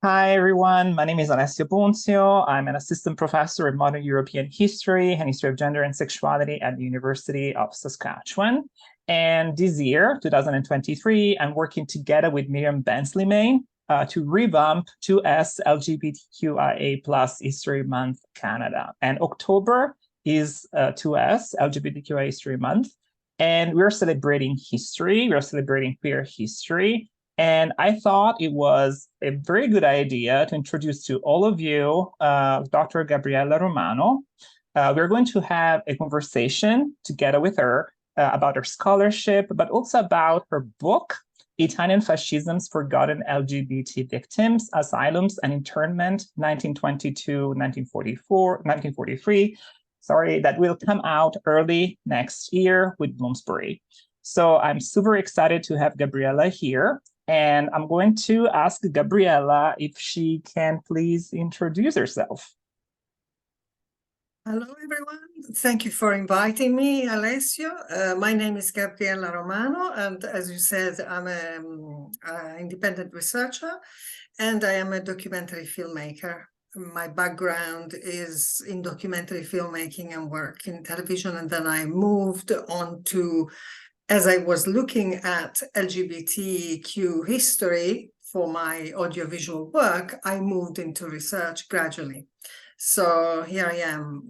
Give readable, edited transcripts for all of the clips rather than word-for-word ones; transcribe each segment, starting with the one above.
Hi, everyone. My name is Alessio Ponzio. I'm an assistant professor in modern European history and history of gender and sexuality at the University of Saskatchewan. And this year, 2023, I'm working together with Miriam Bensley-Main to revamp 2S LGBTQIA plus History Month Canada. And October is 2S LGBTQIA History Month. And we're celebrating history. We're celebrating queer history. And I thought it was a very good idea to introduce to all of you Dr. Gabriella Romano. We're going to have a conversation together with her about her scholarship, but also about her book, Italian Fascism's Forgotten LGBT Victims, Asylums, and Internment, 1922-1943, that will come out early next year with Bloomsbury. So I'm super excited to have Gabriella here. And I'm going to ask Gabriella if she can please introduce herself. Hello, everyone. Thank you for inviting me, Alessio. My name is Gabriella Romano, and as you said, I'm an independent researcher, and I am a documentary filmmaker. My background is in documentary filmmaking and work in television, and then I moved on to, as I was looking at LGBTQ history for my audiovisual work, I moved into research gradually. So here I am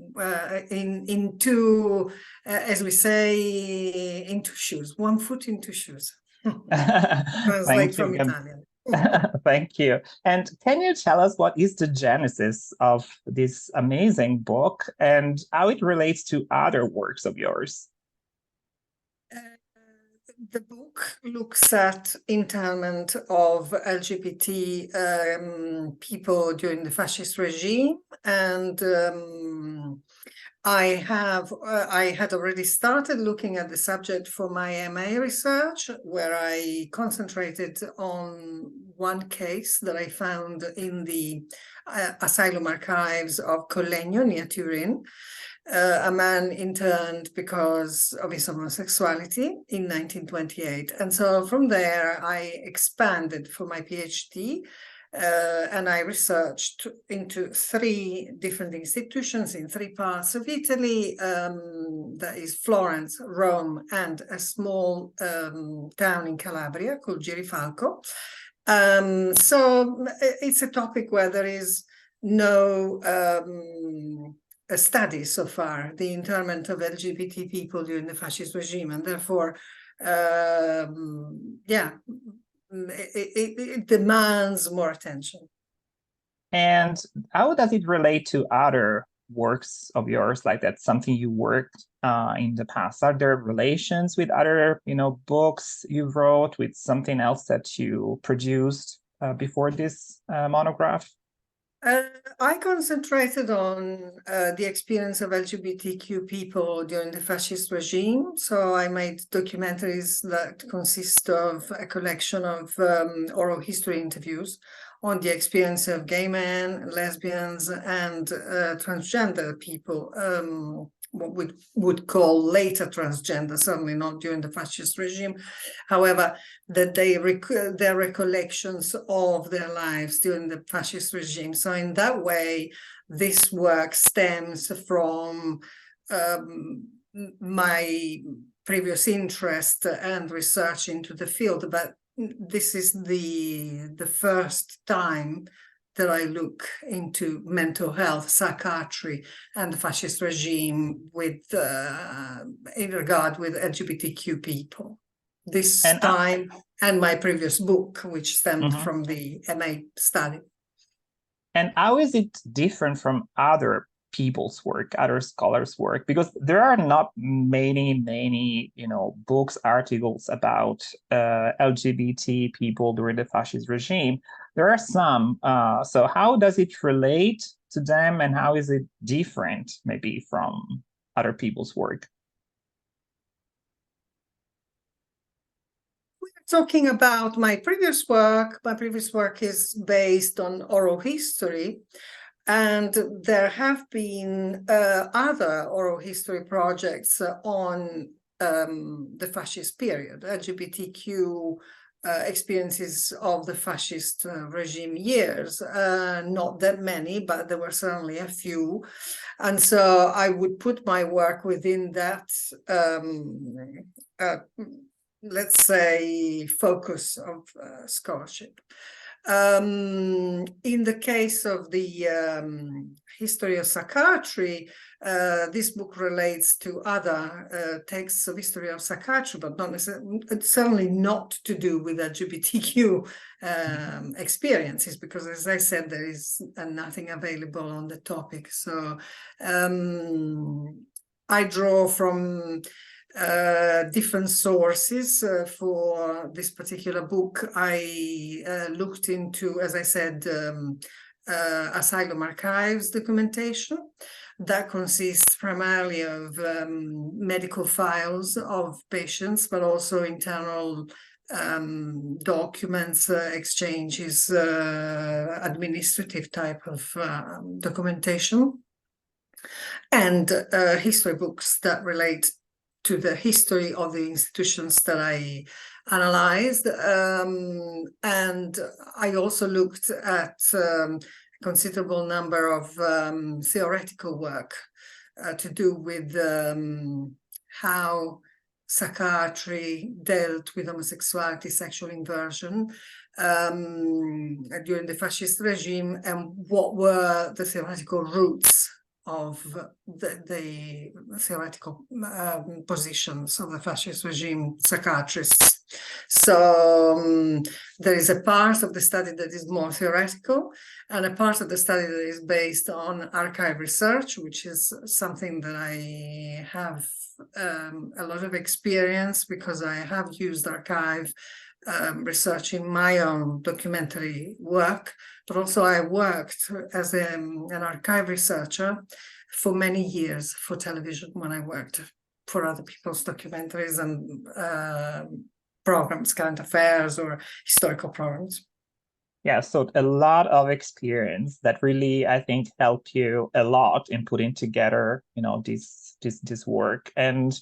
in two, as we say, in two shoes, one foot in two shoes. Translate from Italian. Thank you. And can you tell us what is the genesis of this amazing book and how it relates to other works of yours? The book looks at internment of LGBT people during the fascist regime, and I had already started looking at the subject for my MA research, where I concentrated on one case that I found in the asylum archives of Collegno near Turin. A man interned because of his homosexuality in 1928. And so from there, I expanded for my PhD, and I researched into 3 different institutions in 3 parts of Italy. That is Florence, Rome, and a small town in Calabria called Girifalco. So it's a topic where there is no a study so far, the internment of LGBT people during the fascist regime, and therefore, it demands more attention. And how does it relate to other works of yours, like that's something you worked in the past? Are there relations with other, books you wrote, with something else that you produced before this monograph? I concentrated on the experience of LGBTQ people during the fascist regime. So I made documentaries that consist of a collection of oral history interviews on the experience of gay men, lesbians, and transgender people, what we would call later transgender, certainly not during the fascist regime. However, that their recollections of their lives during the fascist regime. So in that way, this work stems from my previous interest and research into the field, but this is the first time that I look into mental health, psychiatry, and the fascist regime with in regard with LGBTQ people. This time and my previous book, which stemmed from the MA study. And how is it different from other people's work, other scholars' work? Because there are not many, books, articles about LGBT people during the fascist regime. There are some. So how does it relate to them, and how is it different, maybe, from other people's work? Talking about my previous work is based on oral history, and there have been other oral history projects on the fascist period, LGBTQ experiences of the fascist regime years. Not that many, but there were certainly a few. And so I would put my work within that, let's say, focus of scholarship. In the case of the history of psychiatry, this book relates to other texts of history of psychiatry, but not necessarily, certainly not to do with LGBTQ experiences, because, as I said, there is nothing available on the topic. So I draw from different sources for this particular book. I looked into, as I said, asylum archives documentation that consists primarily of medical files of patients, but also internal documents, exchanges, administrative type of documentation, and history books that relate to the history of the institutions that I analyzed. And I also looked at a considerable number of theoretical work to do with how psychiatry dealt with homosexuality, sexual inversion during the fascist regime, and what were the theoretical roots of the theoretical positions of the fascist regime psychiatrists. So there is a part of the study that is more theoretical, and a part of the study that is based on archive research, which is something that I have a lot of experience, because I have used archive research in my own documentary work, but also I worked as an archive researcher for many years for television when I worked for other people's documentaries and programs, current affairs or historical programs. Yeah, so a lot of experience that really, I think, helped you a lot in putting together, this work. And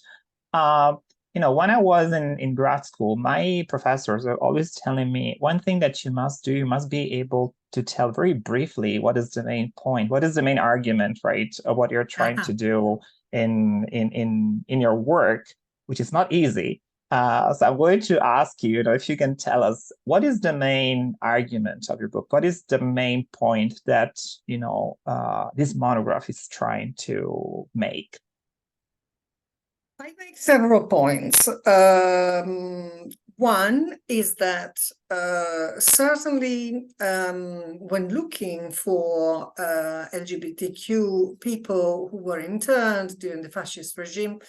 when I was in grad school, my professors are always telling me one thing that you must do, you must be able to tell very briefly what is the main point, what is the main argument, right, of what you're trying to do in your work, which is not easy. So I'm going to ask you, if you can tell us, what is the main argument of your book? What is the main point that, this monograph is trying to make? I make several points. One is that certainly when looking for LGBTQ people who were interned during the fascist regime,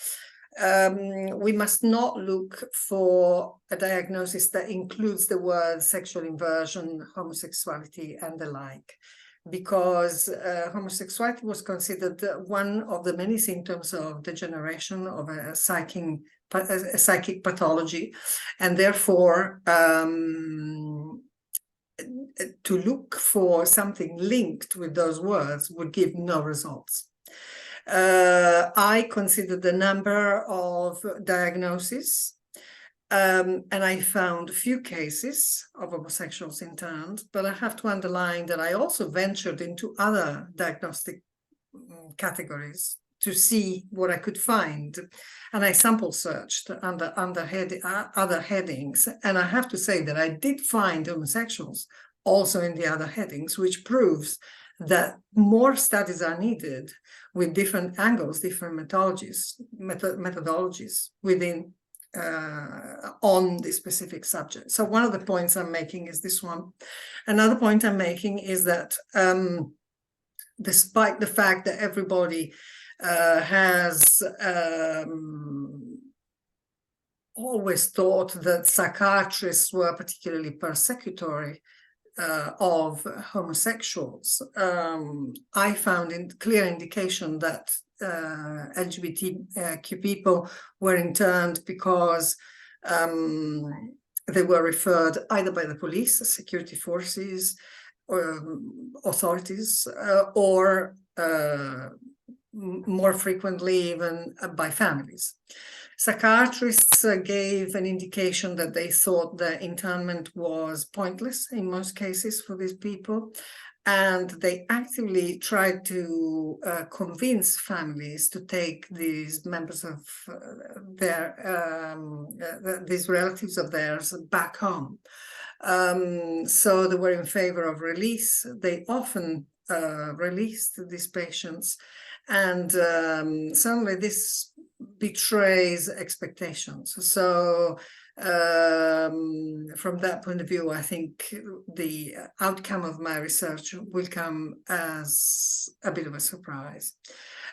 we must not look for a diagnosis that includes the word sexual inversion, homosexuality, and the like, because homosexuality was considered one of the many symptoms of degeneration of a psychic pathology, and therefore to look for something linked with those words would give no results. I considered the number of diagnoses, and I found a few cases of homosexuals interned, but I have to underline that I also ventured into other diagnostic categories to see what I could find. And I sample searched under other headings. And I have to say that I did find homosexuals also in the other headings, which proves that more studies are needed with different angles, different methodologies within on the specific subject. So one of the points I'm making is this one. Another point I'm making is that despite the fact that everybody has always thought that psychiatrists were particularly persecutory of homosexuals, I found clear indication that LGBTQ people were interned because they were referred either by the police, security forces, or authorities, or more frequently even by families. Psychiatrists gave an indication that they thought the internment was pointless in most cases for these people. And they actively tried to convince families to take these members of these relatives of theirs back home. So they were in favor of release. They often released these patients. And certainly this betrays expectations. So from that point of view, I think the outcome of my research will come as a bit of a surprise.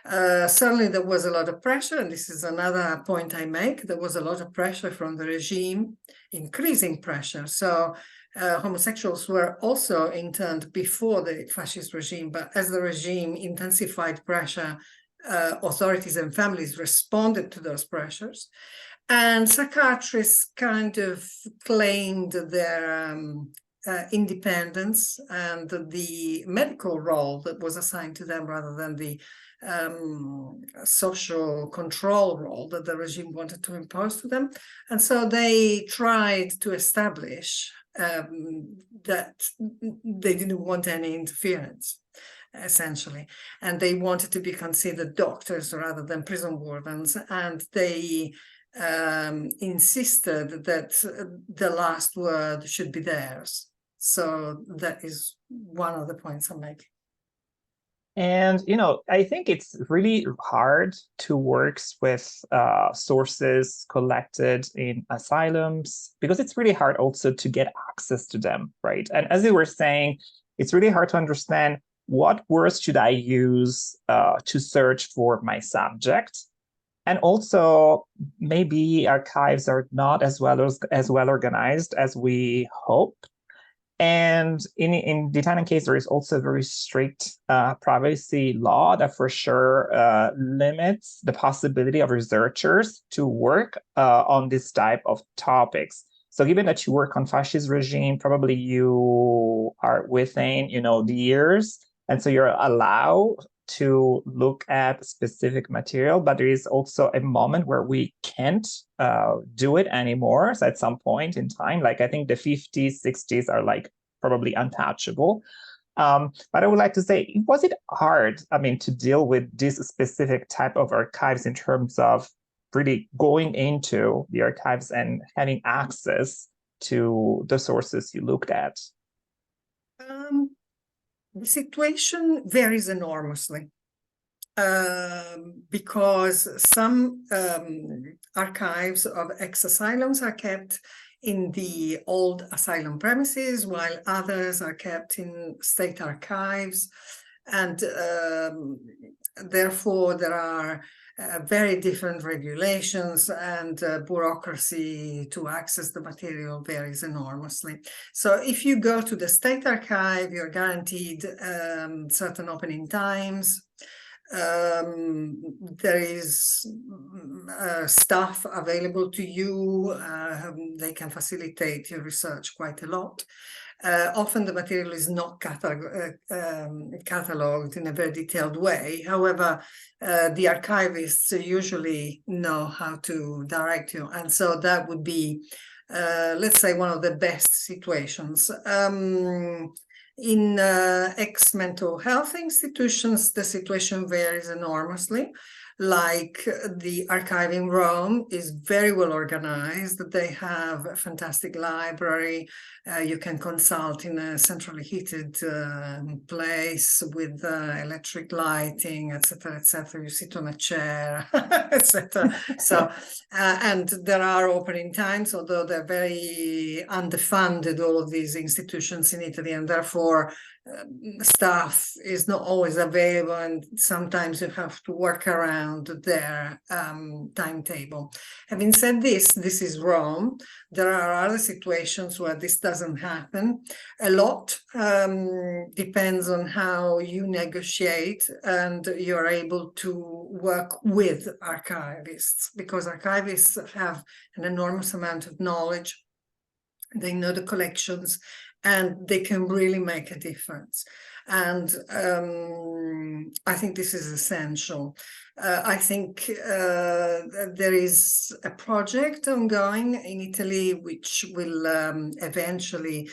Certainly there was a lot of pressure, and this is another point I make. There was a lot of pressure from the regime, increasing pressure. So homosexuals were also interned before the fascist regime, but as the regime intensified pressure, authorities and families responded to those pressures. And psychiatrists kind of claimed their independence and the medical role that was assigned to them rather than the social control role that the regime wanted to impose to them. And so they tried to establish that they didn't want any interference, essentially, and they wanted to be considered doctors rather than prison wardens, and they insisted that the last word should be theirs. So that is one of the points I'm making. And, I think it's really hard to work with sources collected in asylums, because it's really hard also to get access to them, right? And as you were saying, it's really hard to understand what words should I use to search for my subject. And also, maybe archives are not as well organized as we hope. And in the Italian case, there is also a very strict privacy law that for sure limits the possibility of researchers to work on this type of topics. So given that you work on fascist regime, probably you are within, the years, and so you're allowed to look at specific material, but there is also a moment where we can't do it anymore. So at some point in time, like I think the 50s, 60s are like probably untouchable. But I would like to say, was it hard, to deal with this specific type of archives in terms of really going into the archives and having access to the sources you looked at? The situation varies enormously because some archives of ex-asylums are kept in the old asylum premises, while others are kept in state archives. And therefore, there are very different regulations, and bureaucracy to access the material varies enormously. So if you go to the state archive, you're guaranteed certain opening times. There is staff available to you. They can facilitate your research quite a lot. Often the material is not catalogued in a very detailed way. However, the archivists usually know how to direct you. And so that would be, let's say, one of the best situations. In ex-mental health institutions, the situation varies enormously. Like the archive in Rome is very well organized. They have a fantastic library. You can consult in a centrally heated place with electric lighting, etc., etc. You sit on a chair, etc. So, and there are opening times, although they're very underfunded, all of these institutions in Italy, and therefore staff is not always available, and sometimes you have to work around their timetable. Having said this, this is Rome. There are other situations where this doesn't happen. A lot depends on how you negotiate, and you're able to work with archivists, because archivists have an enormous amount of knowledge. They know the collections, and they can really make a difference. And I think this is essential. I think there is a project ongoing in Italy which will eventually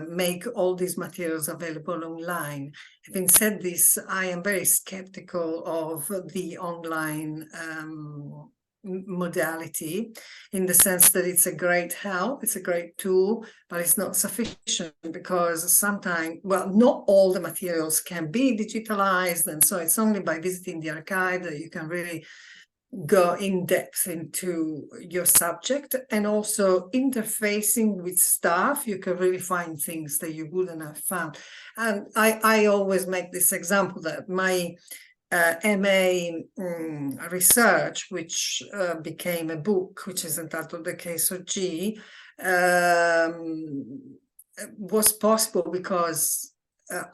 make all these materials available online. Having said this, I am very skeptical of the online modality, in the sense that it's a great help, it's a great tool, but it's not sufficient, because sometimes, well, not all the materials can be digitalized, and so it's only by visiting the archive that you can really go in depth into your subject, and also interfacing with staff, you can really find things that you wouldn't have found. And I always make this example that my MA research, which became a book, which is entitled The Case of G, was possible because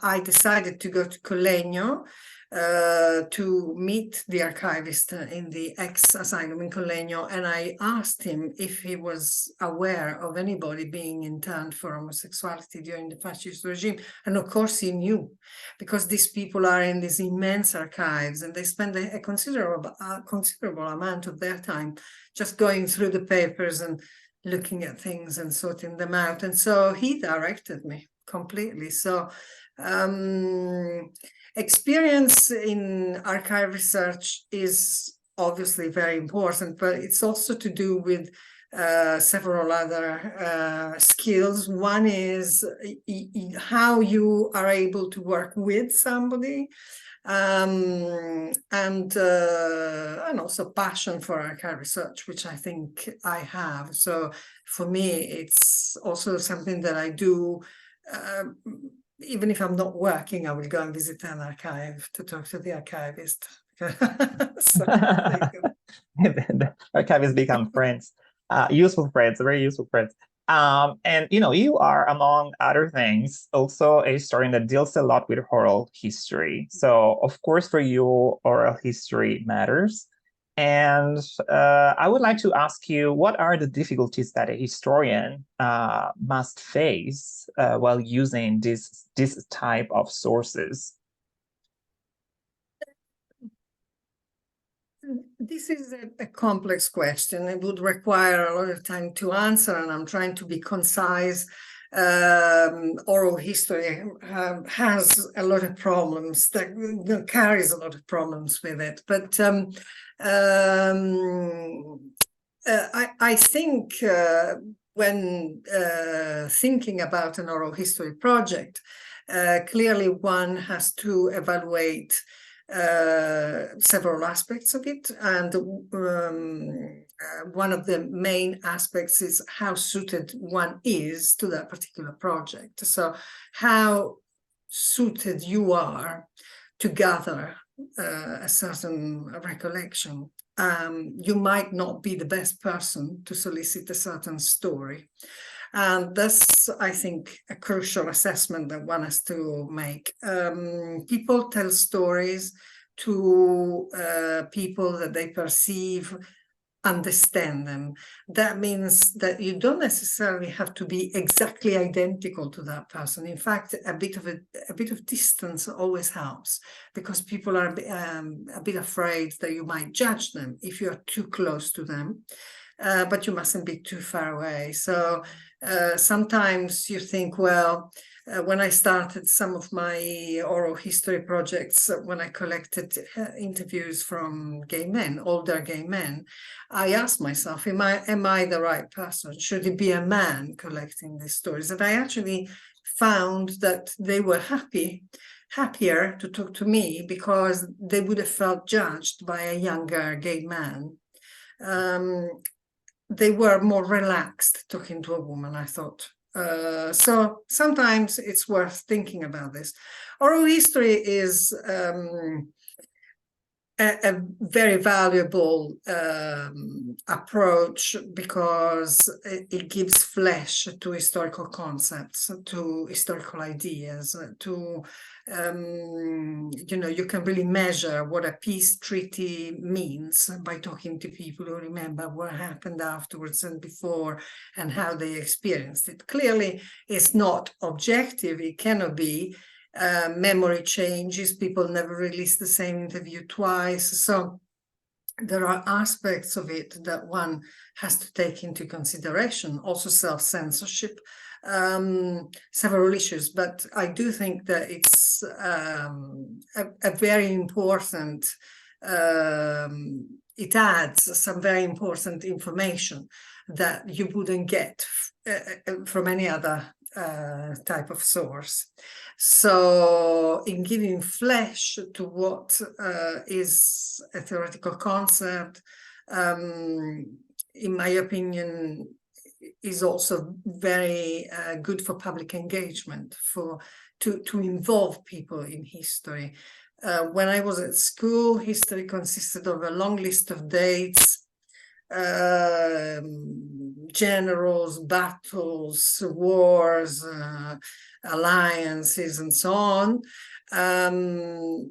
I decided to go to Collegno to meet the archivist in the ex-asylum in Collegno, and I asked him if he was aware of anybody being interned for homosexuality during the fascist regime, and of course he knew, because these people are in these immense archives, and they spend a considerable amount of their time just going through the papers and looking at things and sorting them out. And so he directed me completely. So experience in archive research is obviously very important, but it's also to do with several other skills. One is how you are able to work with somebody, and also passion for archive research, which I think I have. So for me, it's also something that I do. Even if I'm not working, I will go and visit an archive to talk to the archivist. So, the archivists become friends, useful friends, very useful friends. And you are, among other things, also a historian that deals a lot with oral history. So of course, for you, oral history matters. And I would like to ask you, what are the difficulties that a historian must face while using this type of sources? This is a complex question. It would require a lot of time to answer, and I'm trying to be concise. Oral history has a lot of problems, that carries a lot of problems with it. But I think when thinking about an oral history project, clearly one has to evaluate several aspects of it, and one of the main aspects is how suited one is to that particular project. So how suited you are to gather a certain recollection. You might not be the best person to solicit a certain story. And that's, I think, a crucial assessment that one has to make. People tell stories to people that they perceive understand them. That means that you don't necessarily have to be exactly identical to that person. In fact, a bit of distance always helps, because people are a bit afraid that you might judge them if you're too close to them. But you mustn't be too far away. So sometimes you think, well, when I started some of my oral history projects, when I collected interviews from gay men, older gay men, I asked myself, am I the right person? Should it be a man collecting these stories? And I actually found that they were happier to talk to me, because they would have felt judged by a younger gay man. They were more relaxed talking to a woman, I thought. So sometimes it's worth thinking about this. Oral history is a very valuable approach, because it gives flesh to historical concepts, to historical ideas, to you can really measure what a peace treaty means by talking to people who remember what happened afterwards and before, and how they experienced it. Clearly, it's not objective, it cannot be, memory changes, people never release the same interview twice. So there are aspects of it that one has to take into consideration, also self-censorship, several issues. But I do think that it's a very important, it adds some very important information that you wouldn't get from any other type of source. So in giving flesh to what is a theoretical concept, in my opinion, is also very good for public engagement, to involve people in history. When I was at school, history consisted of a long list of dates, generals, battles, wars, alliances, and so on. And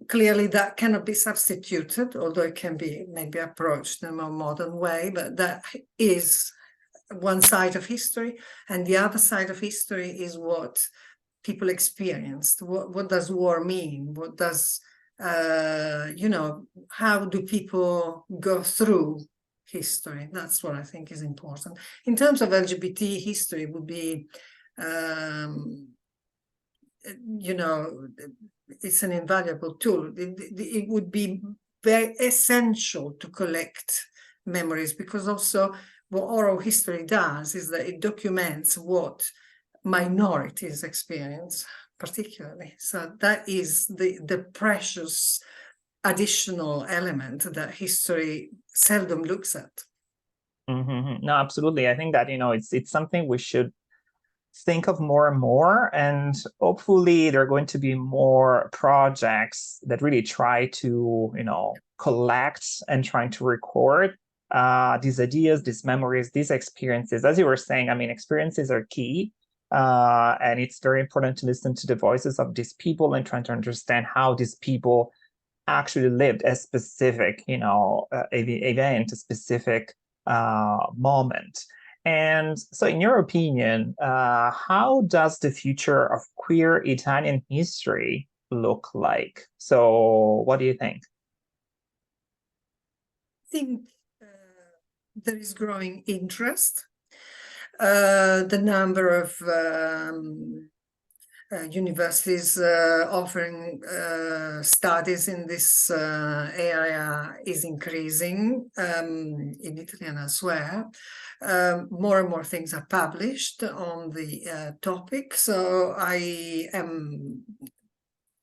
clearly that cannot be substituted, although it can be maybe approached in a more modern way, but that is one side of history. And the other side of history is what people experienced. What does war mean? What does, how do people go through history? That's what I think is important. In terms of LGBT history, it would be, it's an invaluable tool. It would be very essential to collect memories, because also what oral history does is that it documents what minorities experience particularly. So that is the precious additional element that history seldom looks at. Mm-hmm. No, absolutely. I think that, it's something we should think of more and more, and hopefully there are going to be more projects that really try to, collect and trying to record these ideas, these memories, these experiences. As you were saying, experiences are key. And it's very important to listen to the voices of these people and trying to understand how these people actually lived a specific, event, a specific moment. And so in your opinion, how does the future of queer Italian history look like? So what do you think? I think there is growing interest. The number of universities offering studies in this area is increasing in Italy and elsewhere. More and more things are published on the topic, so I am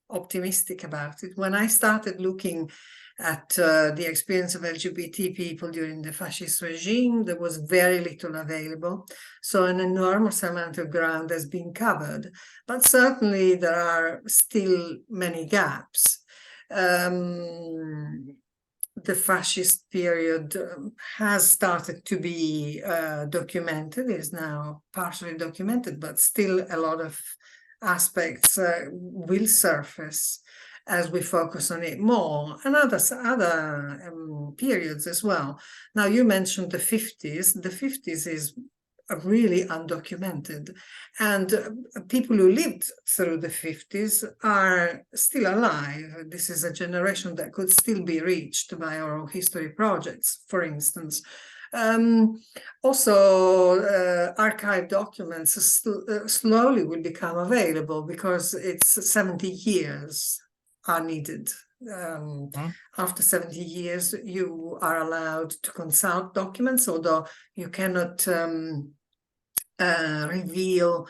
optimistic about it. When I started looking at the experience of LGBT people during the fascist regime, there was very little available. So an enormous amount of ground has been covered, but certainly there are still many gaps. The fascist period has started to be documented, is now partially documented, but still a lot of aspects will surface as we focus on it more, and other periods as well. Now, you mentioned the 50s. The 50s is really undocumented, and people who lived through the 50s are still alive. This is a generation that could still be reached by oral history projects, for instance. Also, archive documents slowly will become available, because it's 70 years are needed. After 70 years, you are allowed to consult documents, although you cannot reveal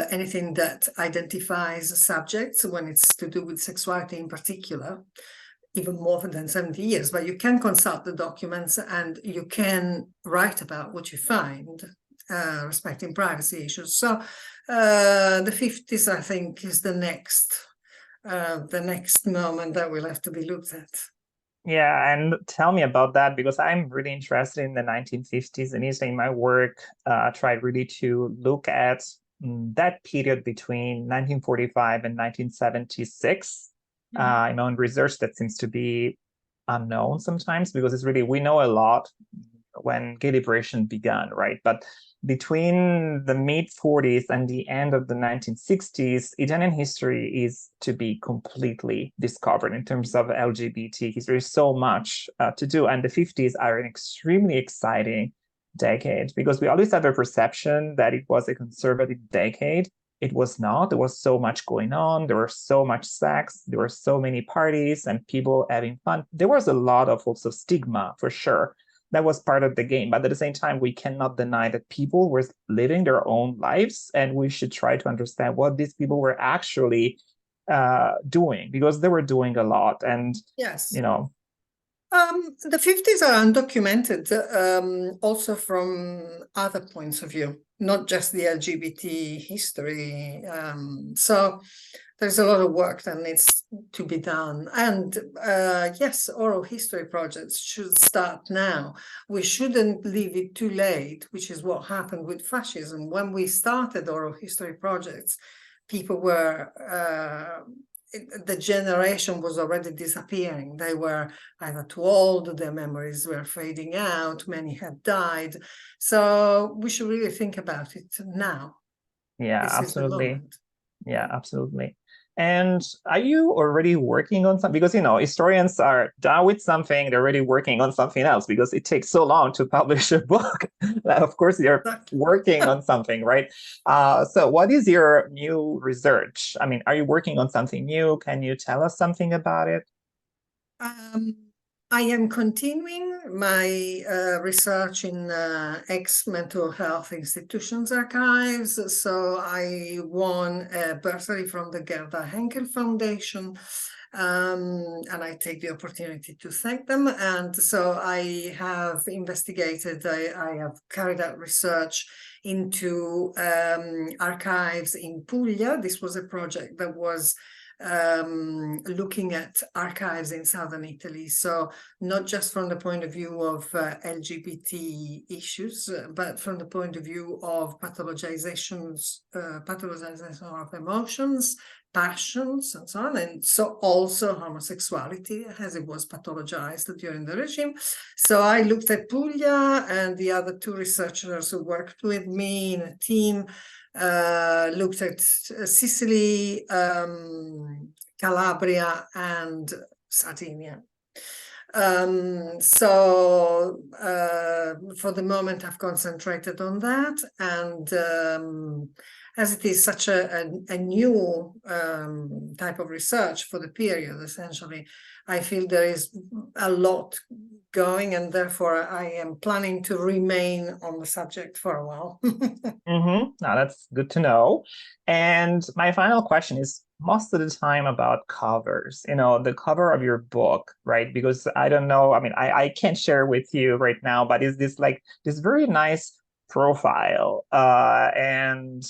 anything that identifies subjects when it's to do with sexuality in particular, even more than 70 years, but you can consult the documents and you can write about what you find, respecting privacy issues. So the 50s, I think, is the next moment that will have to be looked at. Yeah, and tell me about that, because I'm really interested in the 1950s, and in my work, tried really to look at that period between 1945 and 1976. In research that seems to be unknown sometimes, because it's really, we know a lot when gay liberation began, right? But between the mid-40s and the end of the 1960s, Italian history is to be completely discovered in terms of LGBT history. So much to do. And the 50s are an extremely exciting decade because we always have a perception that it was a conservative decade. It was not. There was so much going on. There was so much sex. There were so many parties and people having fun. There was a lot of also stigma, for sure. That was part of the game. But at the same time, we cannot deny that people were living their own lives, and we should try to understand what these people were actually doing, because they were doing a lot. And, Yes. you know, the 50s are undocumented, also from other points of view, not just the LGBT history. So there's a lot of work that needs to be done. And yes, oral history projects should start now. We shouldn't leave it too late, which is what happened with fascism. When we started oral history projects, people were the generation was already disappearing. They were either too old, their memories were fading out, many had died. So we should really think about it now. Yeah, This is the absolutely. moment. Yeah, absolutely. And are you already working on something? Because, you know, historians are done with something, they're already working on something else because it takes so long to publish a book. Of course, you're working on something, right? So what is your new research? I mean, are you working on something new? Can you tell us something about it? I am continuing my research in ex-mental health institutions archives. So I won a bursary from the Gerda Henkel Foundation, and I take the opportunity to thank them. And so I have investigated, I have carried out research into archives in Puglia. This was a project that was looking at archives in southern Italy. So not just from the point of view of LGBT issues, but from the point of view of pathologization of emotions, passions, and so on. And so also homosexuality, as it was pathologized during the regime. So I looked at Puglia, and the other two researchers who worked with me in a team looked at Sicily, Calabria, and Sardinia. So for the moment, I've concentrated on that. And as it is such a new type of research for the period, essentially, I feel there is a lot going, and therefore I am planning to remain on the subject for a while. Now that's good to know. And my final question is most of the time about covers, you know, the cover of your book, right? Because I don't know, I mean, I can't share with you right now, but is this like this very nice profile, and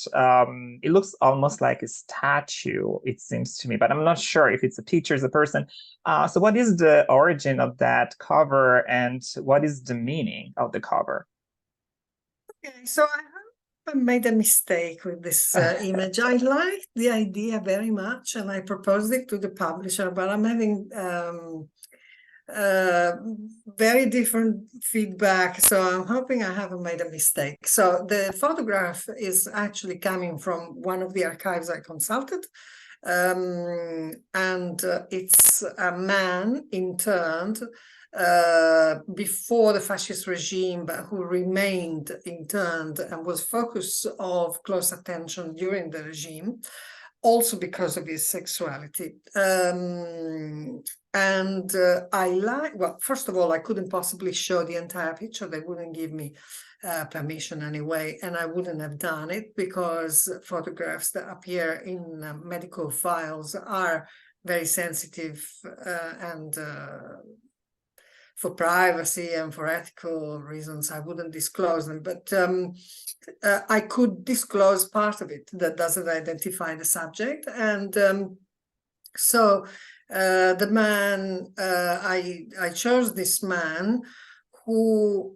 it looks almost like a statue, it seems to me, but I'm not sure if it's a picture, it's a person. So what is the origin of that cover, and what is the meaning of the cover? Okay, so I made a mistake with this image. I liked the idea very much, and I proposed it to the publisher, but I'm having very different feedback, so I'm hoping I haven't made a mistake. So the photograph is actually coming from one of the archives I consulted, and it's a man interned before the fascist regime, but who remained interned and was focus of close attention during the regime, also because of his sexuality. I like, well, first of all, I couldn't possibly show the entire picture. They wouldn't give me permission anyway, and I wouldn't have done it because photographs that appear in medical files are very sensitive and for privacy and for ethical reasons, I wouldn't disclose them. But I could disclose part of it that doesn't identify the subject. And so the man, I chose this man who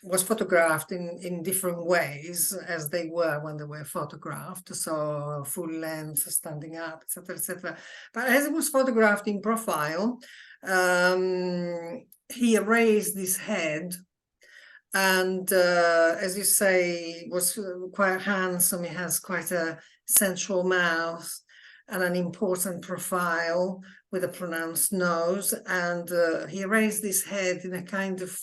was photographed in different ways as they were when they were photographed, so full length, standing up, etc., etc. But as it was photographed in profile, he raised his head, and as you say, was quite handsome. He has quite a sensual mouth and an important profile with a pronounced nose, and he raised his head in a kind of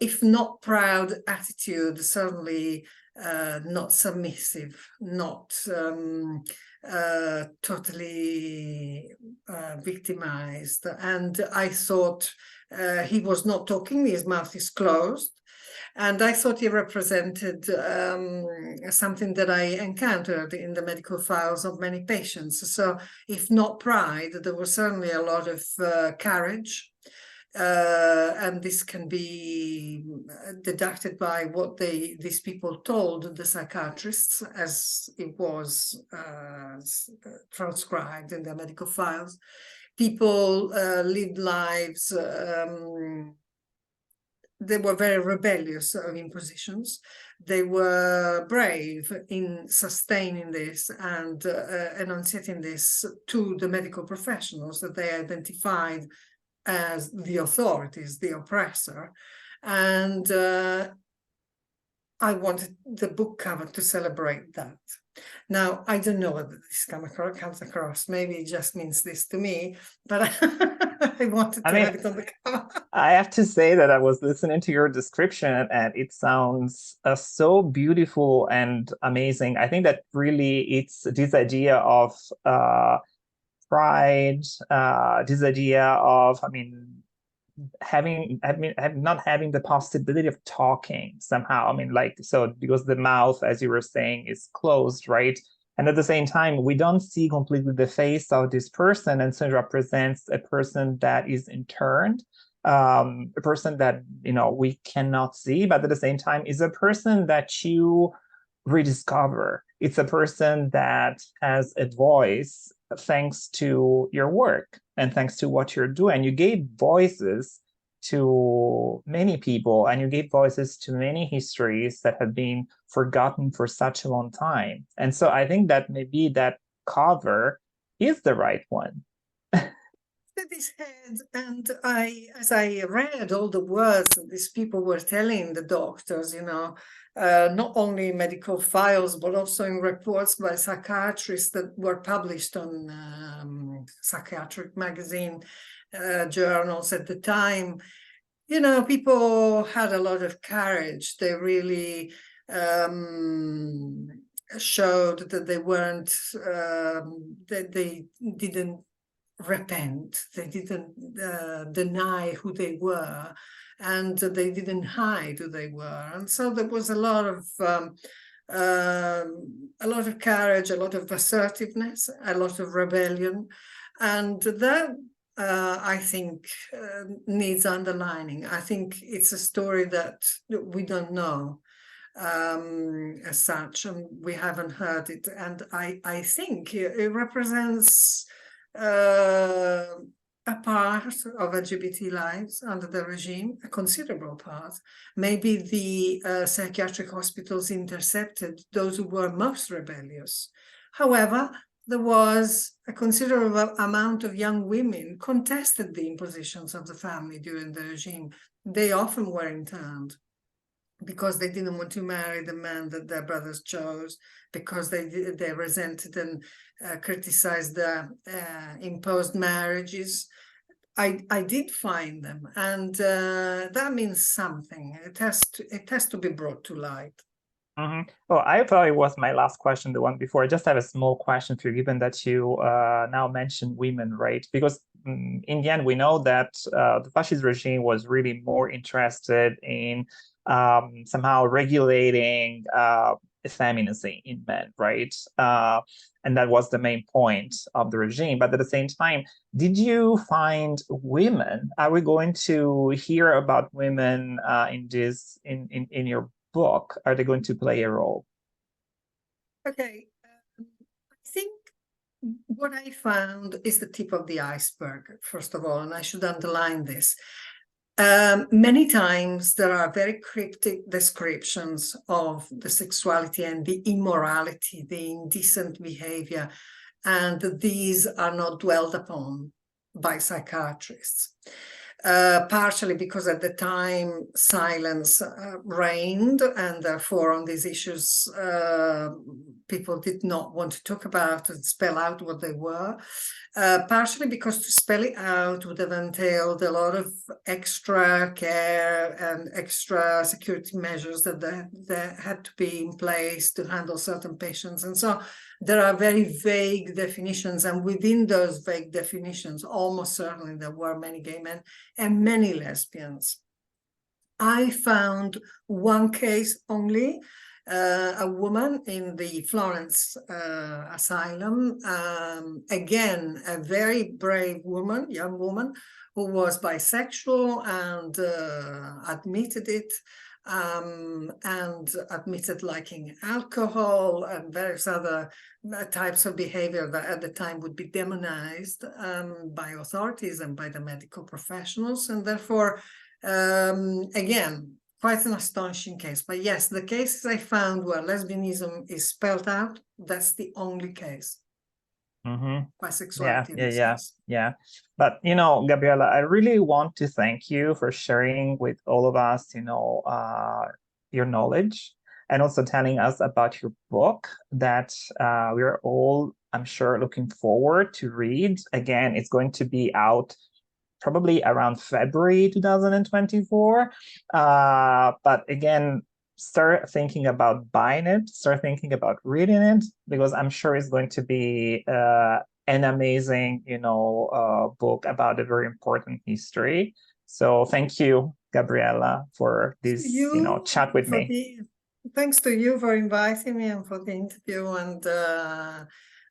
if not proud attitude, certainly not submissive, not totally victimized. And I thought he was not talking, his mouth is closed. And I thought he represented something that I encountered in the medical files of many patients. So if not pride, there was certainly a lot of courage. And this can be deducted by what these people told the psychiatrists, as it was transcribed in their medical files. People lived lives, they were very rebellious of impositions. They were brave in sustaining this and enunciating this to the medical professionals that they identified as the authorities, the oppressor. And I wanted the book cover to celebrate that. Now, I don't know whether this comes across. Maybe it just means this to me, but I wanted to have it on the cover. I have to say that I was listening to your description and it sounds so beautiful and amazing. I think that really it's this idea of pride, this idea of, not having the possibility of talking somehow. So because the mouth, as you were saying, is closed, right? And at the same time, we don't see completely the face of this person, and so it represents a person that is interned, a person that, we cannot see, but at the same time is a person that you rediscover. It's a person that has a voice thanks to your work and thanks to what you're doing. You gave voices to many people, and you gave voices to many histories that have been forgotten for such a long time. And so I think that maybe that cover is the right one. This head, and as I read all the words that these people were telling the doctors, not only medical files, but also in reports by psychiatrists that were published on psychiatric magazine journals at the time. People had a lot of courage. They really showed that they weren't, that they didn't repent, they didn't deny who they were, and they didn't hide who they were. And so there was a lot of courage, a lot of assertiveness, a lot of rebellion, and that I think needs underlining. I think it's a story that we don't know as such, and we haven't heard it, and I think it represents a part of LGBT lives under the regime, a considerable part. Maybe the psychiatric hospitals intercepted those who were most rebellious. However, there was a considerable amount of young women contested the impositions of the family during the regime. They often were interned because they didn't want to marry the man that their brothers chose, because they resented and criticized the imposed marriages. I did find them, and that means something. It has to be brought to light. Mm-hmm. Well, I thought it was my last question, the one before. I just have a small question for you, given that you now mentioned women, right? Because in the end, we know that the fascist regime was really more interested in somehow regulating effeminacy in men, right? And that was the main point of the regime. But at the same time, did you find women? Are we going to hear about women in your book? Are they going to play a role? Okay, I think what I found is the tip of the iceberg, first of all, and I should underline this. Many times there are very cryptic descriptions of the sexuality and the immorality, the indecent behavior, and these are not dwelled upon by psychiatrists. partially because at the time silence reigned, and therefore on these issues people did not want to talk about and spell out what they were. Partially because to spell it out would have entailed a lot of extra care and extra security measures that had to be in place to handle certain patients. And so there are very vague definitions, and within those vague definitions, almost certainly there were many gay men and many lesbians. I found one case only, a woman in the Florence asylum, again, a very brave woman, young woman, who was bisexual and admitted it, and admitted liking alcohol and various other types of behavior that at the time would be demonized by authorities and by the medical professionals. And therefore, again, quite an astonishing case. But yes, the cases I found where lesbianism is spelled out, that's the only case. Bisexuality. Yeah. But, Gabriella, I really want to thank you for sharing with all of us, your knowledge, and also telling us about your book that we're all, I'm sure, looking forward to read. Again, it's going to be out probably around February 2024. But again, start thinking about buying it, start thinking about reading it, because I'm sure it's going to be an amazing, book about a very important history. So thank you, Gabriella, for this, chat with me. Thanks to you for inviting me and for the interview. And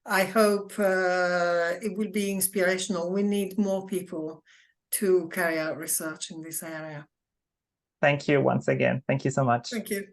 I hope it will be inspirational. We need more people to carry out research in this area. Thank you once again. Thank you so much. Thank you.